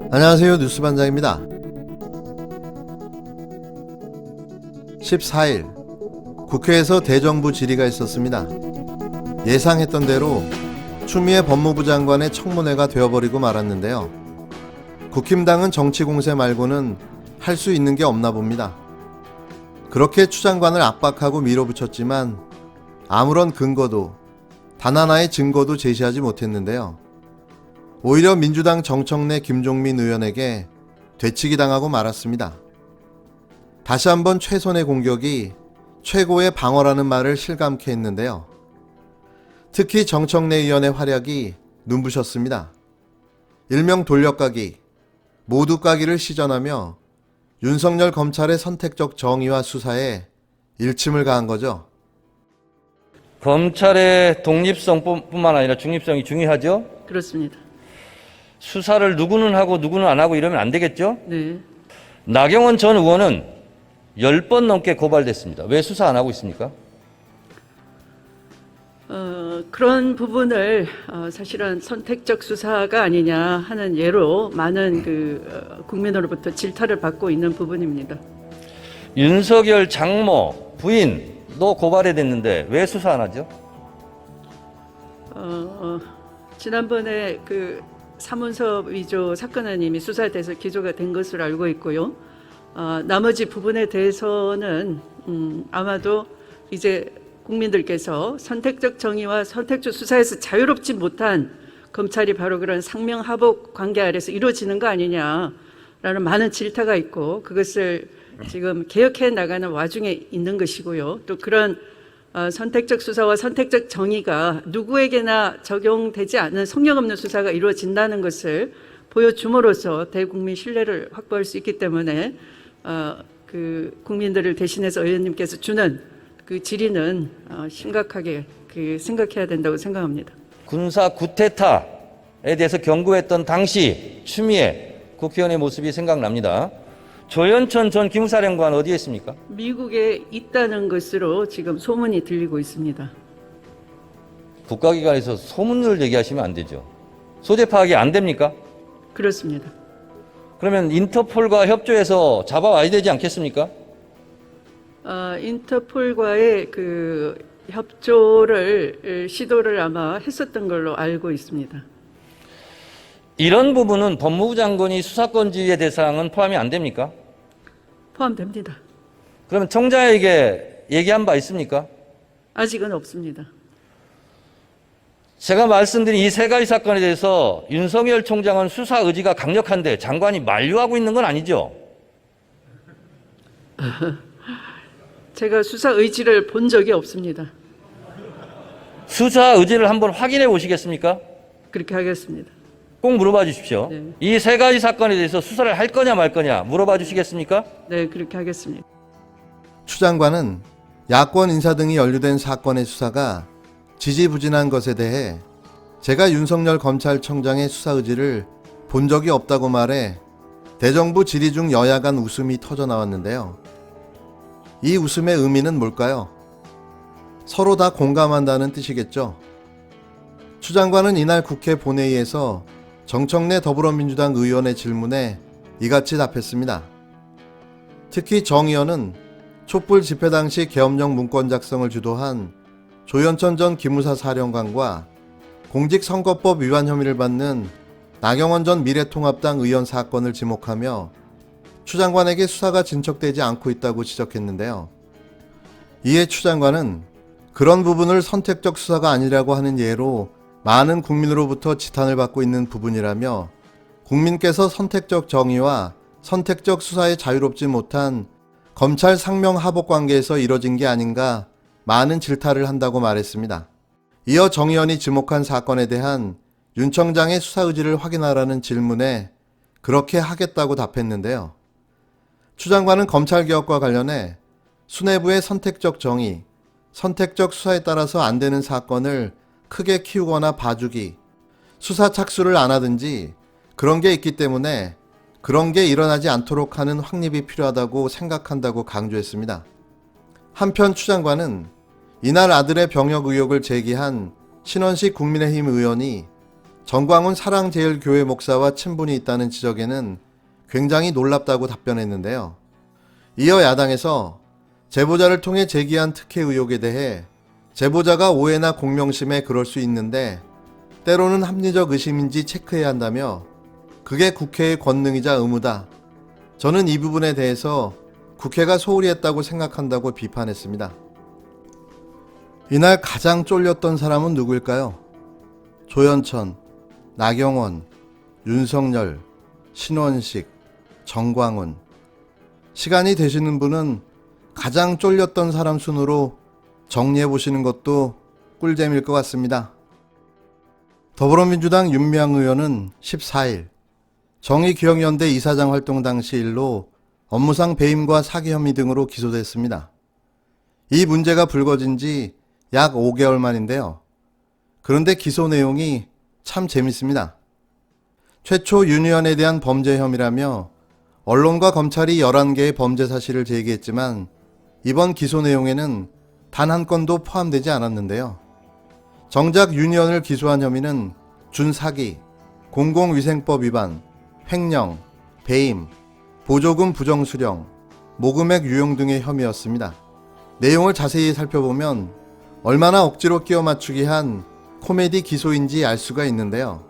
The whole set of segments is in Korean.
안녕하세요. 뉴스반장입니다. 14일 국회에서 대정부 질의가 있었습니다. 예상했던 대로 추미애 법무부 장관의 청문회가 되어버리고 말았는데요. 국힘당은 정치 공세 말고는 할 수 있는 게 없나 봅니다. 그렇게 추 장관을 압박하고 밀어붙였지만 아무런 근거도 단 하나의 증거도 제시하지 못했는데요. 오히려 민주당 정청래 김종민 의원에게 되치기 당하고 말았습니다. 다시 한번 최선의 공격이 최고의 방어라는 말을 실감케 했는데요. 특히 정청래 의원의 활약이 눈부셨습니다. 일명 돌려까기, 모두 까기를 시전하며 윤석열 검찰의 선택적 정의와 수사에 일침을 가한 거죠. 검찰의 독립성뿐만 아니라 중립성이 중요하죠? 그렇습니다. 수사를 누구는 하고 누구는 안 하고 이러면 안 되겠죠? 네. 나경원 전 의원은 10번 넘게 고발됐습니다. 왜 수사 안 하고 있습니까? 그런 부분을 사실은 선택적 수사가 아니냐 하는 예로 많은 국민으로부터 질타를 받고 있는 부분입니다. 윤석열 장모 부인도 고발이 됐는데 왜 수사 안 하죠? 지난번에 사문서 위조 사건은 이미 수사돼서 기소가 된 것으로 알고 있고요. 나머지 부분에 대해서는 아마도 이제 국민들께서 선택적 정의와 선택적 수사에서 자유롭지 못한 검찰이 바로 그런 상명하복 관계 아래서 이루어지는 거 아니냐라는 많은 질타가 있고, 그것을 지금 개혁해 나가는 와중에 있는 것이고요. 또 그런 선택적 수사와 선택적 정의가 누구에게나 적용되지 않는 성역 없는 수사가 이루어진다는 것을 보여줌으로써 대국민 신뢰를 확보할 수 있기 때문에 국민들을 대신해서 의원님께서 주는 그 질의는 심각하게 생각해야 된다고 생각합니다. 군사 구테타에 대해서 경고했던 당시 추미애 국회의원의 모습이 생각납니다. 조현천 전 기무사령관 어디에 있습니까? 미국에 있다는 것으로 지금 소문이 들리고 있습니다. 국가기관에서 소문을 얘기하시면 안 되죠. 소재 파악이 안 됩니까? 그렇습니다. 그러면 인터폴과 협조해서 잡아와야 되지 않겠습니까? 인터폴과의 협조를 시도를 아마 했었던 걸로 알고 있습니다. 이런 부분은 법무부 장관이 수사권지의 대상은 포함이 안 됩니까? 포함됩니다. 그러면 청장에게 얘기한 바 있습니까? 아직은 없습니다. 제가 말씀드린 이 세 가지 사건에 대해서 윤석열 총장은 수사 의지가 강력한데 장관이 만류하고 있는 건 아니죠? 제가 수사 의지를 본 적이 없습니다. 수사 의지를 한번 확인해 보시겠습니까? 그렇게 하겠습니다. 꼭 물어봐 주십시오. 네. 이 세 가지 사건에 대해서 수사를 할 거냐 말 거냐 물어봐 주시겠습니까? 네, 그렇게 하겠습니다. 추 장관은 야권 인사 등이 연루된 사건의 수사가 지지부진한 것에 대해 제가 윤석열 검찰청장의 수사 의지를 본 적이 없다고 말해 대정부 질의 중 여야 간 웃음이 터져 나왔는데요. 이 웃음의 의미는 뭘까요? 서로 다 공감한다는 뜻이겠죠. 추 장관은 이날 국회 본회의에서 정청래 더불어민주당 의원의 질문에 이같이 답했습니다. 특히 정 의원은 촛불 집회 당시 계엄령 문건 작성을 주도한 조현천 전 기무사 사령관과 공직선거법 위반 혐의를 받는 나경원 전 미래통합당 의원 사건을 지목하며 추 장관에게 수사가 진척되지 않고 있다고 지적했는데요. 이에 추 장관은 그런 부분을 선택적 수사가 아니라고 하는 예로 많은 국민으로부터 지탄을 받고 있는 부분이라며 국민께서 선택적 정의와 선택적 수사에 자유롭지 못한 검찰 상명하복 관계에서 이뤄진 게 아닌가 많은 질타를 한다고 말했습니다. 이어 정 의원이 지목한 사건에 대한 윤 청장의 수사 의지를 확인하라는 질문에 그렇게 하겠다고 답했는데요. 추 장관은 검찰개혁과 관련해 수뇌부의 선택적 정의, 선택적 수사에 따라서 안 되는 사건을 크게 키우거나 봐주기, 수사 착수를 안 하든지 그런 게 있기 때문에 그런 게 일어나지 않도록 하는 확립이 필요하다고 생각한다고 강조했습니다. 한편 추 장관은 이날 아들의 병역 의혹을 제기한 신원식 국민의힘 의원이 정광훈 사랑제일교회 목사와 친분이 있다는 지적에는 굉장히 놀랍다고 답변했는데요. 이어 야당에서 제보자를 통해 제기한 특혜 의혹에 대해 제보자가 오해나 공명심에 그럴 수 있는데 때로는 합리적 의심인지 체크해야 한다며 그게 국회의 권능이자 의무다. 저는 이 부분에 대해서 국회가 소홀히 했다고 생각한다고 비판했습니다. 이날 가장 쫄렸던 사람은 누구일까요? 조현천, 나경원, 윤석열, 신원식, 정광훈. 시간이 되시는 분은 가장 쫄렸던 사람 순으로 정리해 보시는 것도 꿀잼일 것 같습니다. 더불어민주당 윤미향 의원은 14일 정의기억연대 이사장 활동 당시 일로 업무상 배임과 사기 혐의 등으로 기소됐습니다. 이 문제가 불거진 지 약 5개월 만인데요. 그런데 기소 내용이 참 재밌습니다. 최초 윤 의원에 대한 범죄 혐의라며 언론과 검찰이 11개의 범죄 사실을 제기했지만 이번 기소 내용에는 단 한 건도 포함되지 않았는데요. 정작 윤 의원을 기소한 혐의는 준사기, 공공위생법 위반, 횡령, 배임, 보조금 부정수령, 모금액 유용 등의 혐의였습니다. 내용을 자세히 살펴보면 얼마나 억지로 끼워 맞추기 한 코미디 기소인지 알 수가 있는데요.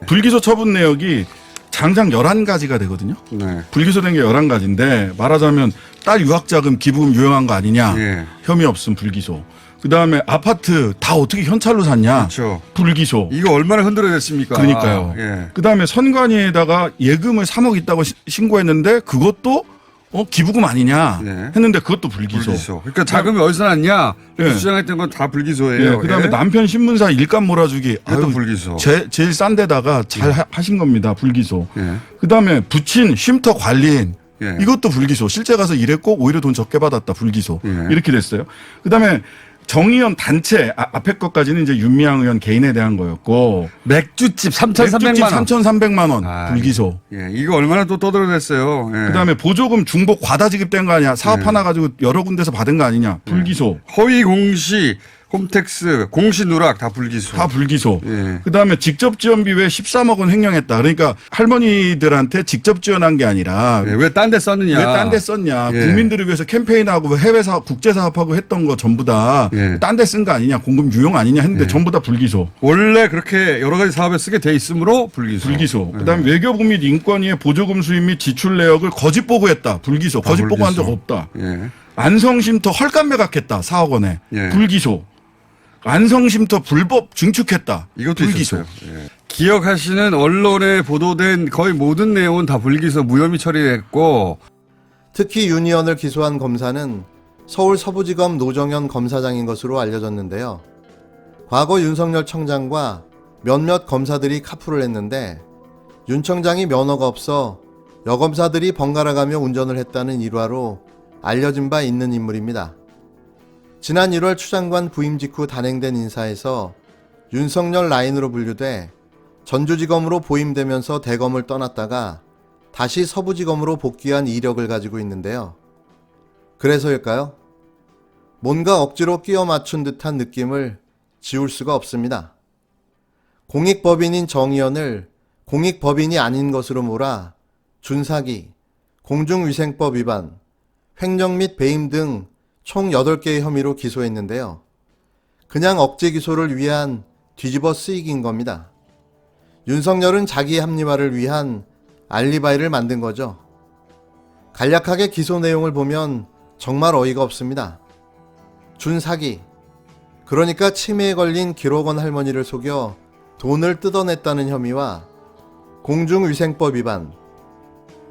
불기소 처분 내역이 장장 11가지가 되거든요. 네. 불기소된 게 11가지인데 말하자면 딸 유학자금 기부금 유용한 거 아니냐. 예. 혐의 없음 불기소. 그다음에 아파트 다 어떻게 현찰로 샀냐. 그렇죠. 불기소. 이거 얼마나 흔들어댔습니까? 그러니까요. 예. 그다음에 선관위에다가 예금을 3억 있다고 신고했는데 그것도 기부금 아니냐 예. 했는데 그것도 불기소. 불기소. 그러니까 자금이 어디서 났냐? 예. 주장했던 건 다 불기소예요. 예. 그다음에 예? 남편 신문사 일감 몰아주기. 그것도 불기소. 제일 싼 데다가 잘 하신 겁니다. 불기소. 예. 그다음에 부친 쉼터 관리인. 예. 이것도 불기소. 실제 가서 일했고 오히려 돈 적게 받았다. 불기소. 예. 이렇게 됐어요. 그다음에 정의원 단체 앞에 것까지는 이제 윤미향 의원 개인에 대한 거였고 맥주집 3,300만 원. 3,300만 원 아, 불기소. 예. 이거 얼마나 또 떠들어댔어요. 예. 그다음에 보조금 중복 과다 지급된 거 아니야. 사업 네. 하나 가지고 여러 군데서 받은 거 아니냐. 불기소. 허위 공시, 홈택스, 공시 누락 다 불기소. 다 불기소. 예. 그다음에 직접 지원비 외에 13억 원 횡령했다. 그러니까 할머니들한테 직접 지원한 게 아니라 예. 왜 딴 데 썼느냐? 왜 딴 데 썼냐. 예. 국민들을 위해서 캠페인하고 해외 사업, 국제 사업하고 했던 거 전부 다 예. 딴 데 쓴 거 아니냐. 공금 유용 아니냐 했는데 예. 전부 다 불기소. 원래 그렇게 여러 가지 사업에 쓰게 돼 있으므로 불기소. 불기소. 예. 그다음에 외교부 및 인권위의 보조금 수입 및 지출 내역을 거짓 보고했다. 불기소. 다 거짓 보고한 적 불기소. 없다. 예. 안성쉼터 헐값 매각했다. 4억 원에. 예. 불기소. 안성쉼터 불법 증축했다. 이것도 불기소. 있었어요. 예. 기억하시는 언론에 보도된 거의 모든 내용은 다 불기소 무혐의 처리됐고 특히 윤 의원을 기소한 검사는 서울 서부지검 노정현 검사장인 것으로 알려졌는데요. 과거 윤석열 청장과 몇몇 검사들이 카풀을 했는데 윤 청장이 면허가 없어 여검사들이 번갈아가며 운전을 했다는 일화로 알려진 바 있는 인물입니다. 지난 1월 추 장관 부임 직후 단행된 인사에서 윤석열 라인으로 분류돼 전주지검으로 보임되면서 대검을 떠났다가 다시 서부지검으로 복귀한 이력을 가지고 있는데요. 그래서일까요? 뭔가 억지로 끼워 맞춘 듯한 느낌을 지울 수가 없습니다. 공익법인인 정 의원을 공익법인이 아닌 것으로 몰아 준사기, 공중위생법 위반, 횡령 및 배임 등 총 8개의 혐의로 기소했는데요. 그냥 억제 기소를 위한 뒤집어 쓰이기인 겁니다. 윤석열은 자기 합리화를 위한 알리바이를 만든 거죠. 간략하게 기소 내용을 보면 정말 어이가 없습니다. 준사기, 그러니까 치매에 걸린 기록원 할머니를 속여 돈을 뜯어냈다는 혐의와 공중위생법 위반,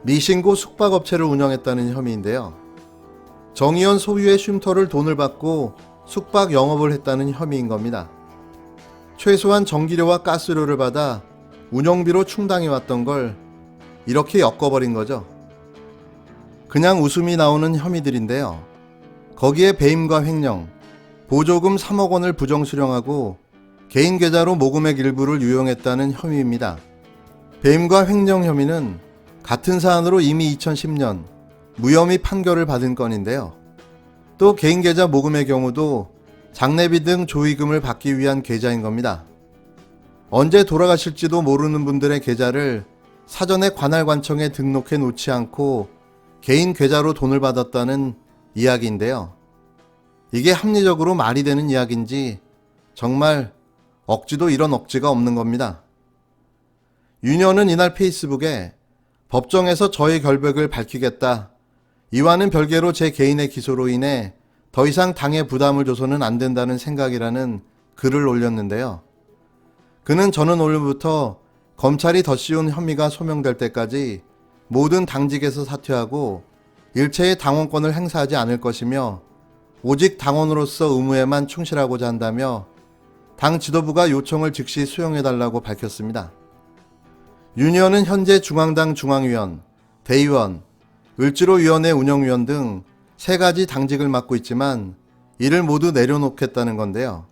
미신고 숙박업체를 운영했다는 혐의인데요. 정 의원 소유의 쉼터를 돈을 받고 숙박 영업을 했다는 혐의인 겁니다. 최소한 전기료와 가스료를 받아 운영비로 충당해왔던 걸 이렇게 엮어버린 거죠. 그냥 웃음이 나오는 혐의들인데요. 거기에 배임과 횡령, 보조금 3억 원을 부정수령하고 개인 계좌로 모금액 일부를 유용했다는 혐의입니다. 배임과 횡령 혐의는 같은 사안으로 이미 2010년 무혐의 판결을 받은 건인데요. 또 개인 계좌 모금의 경우도 장례비 등 조의금을 받기 위한 계좌인 겁니다. 언제 돌아가실지도 모르는 분들의 계좌를 사전에 관할관청에 등록해 놓지 않고 개인 계좌로 돈을 받았다는 이야기인데요. 이게 합리적으로 말이 되는 이야기인지 정말 억지도 이런 억지가 없는 겁니다. 윤 의원은 이날 페이스북에 법정에서 저의 결백을 밝히겠다. 이와는 별개로 제 개인의 기소로 인해 더 이상 당에 부담을 줘서는 안 된다는 생각이라는 글을 올렸는데요. 그는 저는 오늘부터 검찰이 더 씌운 혐의가 소명될 때까지 모든 당직에서 사퇴하고 일체의 당원권을 행사하지 않을 것이며 오직 당원으로서 의무에만 충실하고자 한다며 당 지도부가 요청을 즉시 수용해달라고 밝혔습니다. 윤 의원은 현재 중앙당 중앙위원, 대의원, 을지로위원회 운영위원 등 3가지 당직을 맡고 있지만 이를 모두 내려놓겠다는 건데요.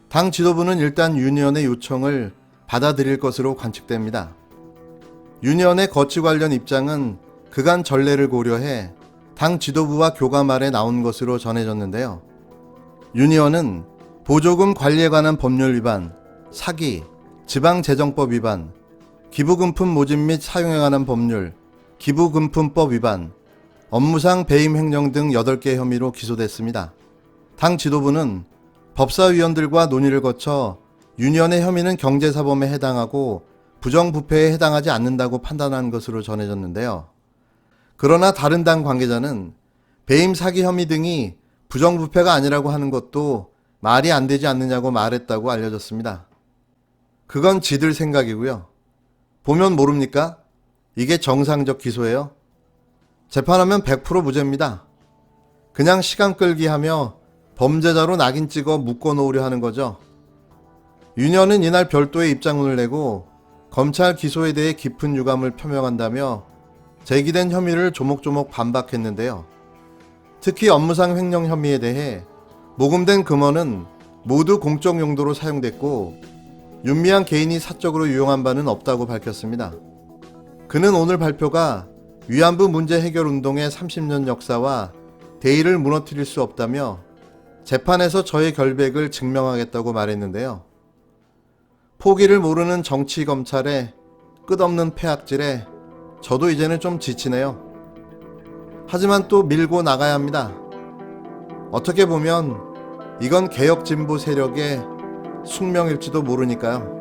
당 지도부는 일단 윤 의원의 요청을 받아들일 것으로 관측됩니다. 윤 의원의 거취 관련 입장은 그간 전례를 고려해 당 지도부와 교감 아래 나온 것으로 전해졌는데요. 윤 의원은 보조금 관리에 관한 법률 위반, 사기, 지방재정법 위반, 기부금품 모집 및 사용에 관한 법률, 기부금품법 위반, 업무상 배임 횡령 등 8개 혐의로 기소됐습니다. 당 지도부는 법사위원들과 논의를 거쳐 윤 의원의 혐의는 경제사범에 해당하고 부정부패에 해당하지 않는다고 판단한 것으로 전해졌는데요. 그러나 다른 당 관계자는 배임 사기 혐의 등이 부정부패가 아니라고 하는 것도 말이 안 되지 않느냐고 말했다고 알려졌습니다. 그건 지들 생각이고요. 보면 모릅니까? 이게 정상적 기소예요. 재판하면 100% 무죄입니다. 그냥 시간 끌기 하며 범죄자로 낙인 찍어 묶어놓으려 하는 거죠. 윤 의원은 이날 별도의 입장문을 내고 검찰 기소에 대해 깊은 유감을 표명한다며 제기된 혐의를 조목조목 반박했는데요. 특히 업무상 횡령 혐의에 대해 모금된 금원은 모두 공적 용도로 사용됐고 윤미향 개인이 사적으로 유용한 바는 없다고 밝혔습니다. 그는 오늘 발표가 위안부 문제 해결 운동의 30년 역사와 대의를 무너뜨릴 수 없다며 재판에서 저의 결백을 증명하겠다고 말했는데요. 포기를 모르는 정치 검찰의 끝없는 폐악질에 저도 이제는 좀 지치네요. 하지만 또 밀고 나가야 합니다. 어떻게 보면 이건 개혁진보 세력의 숙명일지도 모르니까요.